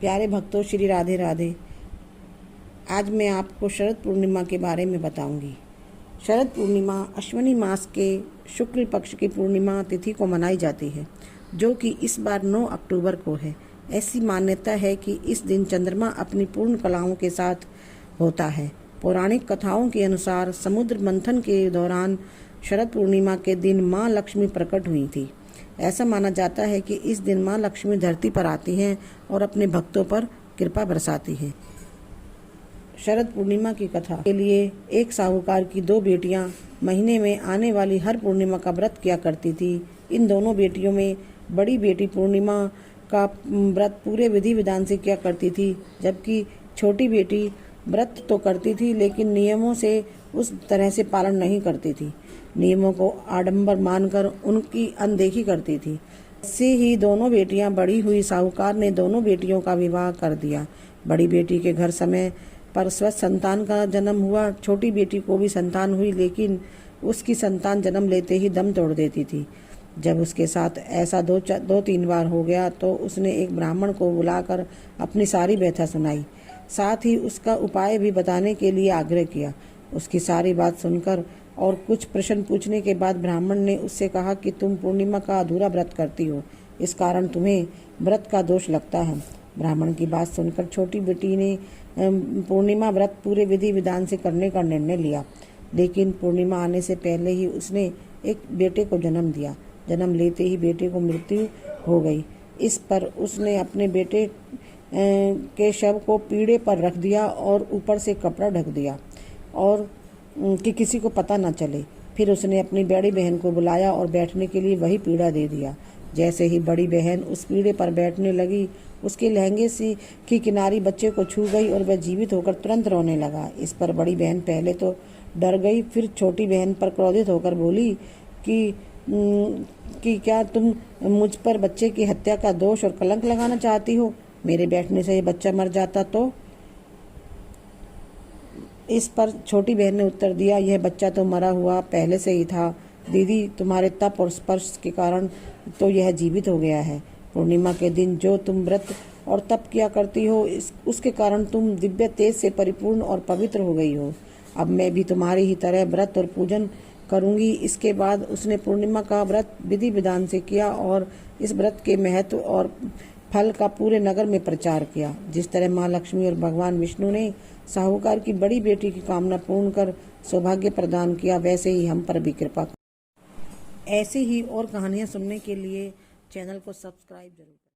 प्यारे भक्तों, श्री राधे राधे। आज मैं आपको शरद पूर्णिमा के बारे में बताऊंगी। शरद पूर्णिमा अश्विनी मास के शुक्ल पक्ष की पूर्णिमा तिथि को मनाई जाती है, जो कि इस बार 9 अक्टूबर को है। ऐसी मान्यता है कि इस दिन चंद्रमा अपनी पूर्ण कलाओं के साथ होता है। पौराणिक कथाओं के अनुसार समुद्र मंथन के दौरान शरद पूर्णिमा के दिन माँ लक्ष्मी प्रकट हुई थी। ऐसा माना जाता है कि इस दिन माँ लक्ष्मी धरती पर आती हैं और अपने भक्तों पर कृपा बरसाती हैं। शरद पूर्णिमा की कथा के लिए एक साहूकार की 2 बेटियां महीने में आने वाली हर पूर्णिमा का व्रत किया करती थी। इन दोनों बेटियों में बड़ी बेटी पूर्णिमा का व्रत पूरे विधि विधान से किया करती थी, जबकि छोटी बेटी व्रत तो करती थी लेकिन नियमों से उस तरह से पालन नहीं करती थी। नियमों को आडंबर मानकर उनकी अनदेखी करती थी। ऐसे ही दोनों बेटियां बड़ी हुई साहूकार ने दोनों बेटियों का विवाह कर दिया। बड़ी बेटी के घर समय पर स्वस्थ संतान का जन्म हुआ। छोटी बेटी को भी संतान हुई, लेकिन उसकी संतान जन्म लेते ही दम तोड़ देती थी। जब उसके साथ ऐसा 2-3 बार हो गया तो उसने एक ब्राह्मण को बुलाकर अपनी सारी व्यथा सुनाई, साथ ही उसका उपाय भी बताने के लिए आग्रह किया। उसकी सारी बात सुनकर और कुछ प्रश्न पूछने के बाद ब्राह्मण ने उससे कहा कि तुम पूर्णिमा का अधूरा व्रत करती हो, इस कारण तुम्हें व्रत का दोष लगता है। ब्राह्मण की बात सुनकर छोटी बेटी ने पूर्णिमा व्रत पूरे विधि विधान से करने का निर्णय लिया, लेकिन पूर्णिमा आने से पहले ही उसने एक बेटे को जन्म दिया। जन्म लेते ही बेटे को मृत्यु हो गई। इस पर उसने अपने बेटे के शव को पीढ़े पर रख दिया और ऊपर से कपड़ा ढक दिया और कि किसी को पता न चले। फिर उसने अपनी बड़ी बहन को बुलाया और बैठने के लिए वही पीढ़ा दे दिया। जैसे ही बड़ी बहन उस पीढ़े पर बैठने लगी, उसके लहंगे की किनारी बच्चे को छू गई और वह जीवित होकर तुरंत रोने लगा। इस पर बड़ी बहन पहले तो डर गई, फिर छोटी बहन पर क्रोधित होकर बोली कि क्या तुम मुझ पर बच्चे की हत्या का दोष और कलंक लगाना चाहती हो? मेरे बैठने से ये बच्चा मर जाता तो? इस पर छोटी बहन ने उत्तर दिया, यह बच्चा तो मरा हुआ पहले से ही था दीदी, तुम्हारे तप और स्पर्श के कारण तो यह जीवित हो गया है। पूर्णिमा के दिन जो तुम व्रत और तप किया करती हो, उसके कारण तुम दिव्य तेज से परिपूर्ण और पवित्र हो गई हो। अब मैं भी तुम्हारी ही तरह व्रत और पूजन करूंगी। इसके बाद उसने पूर्णिमा का व्रत विधि विधान से किया और इस व्रत के महत्व और फल का पूरे नगर में प्रचार किया। जिस तरह माँ लक्ष्मी और भगवान विष्णु ने साहूकार की बड़ी बेटी की कामना पूर्ण कर सौभाग्य प्रदान किया, वैसे ही हम पर भी कृपा कर। ऐसे ही और कहानियाँ सुनने के लिए चैनल को सब्सक्राइब जरूर करें।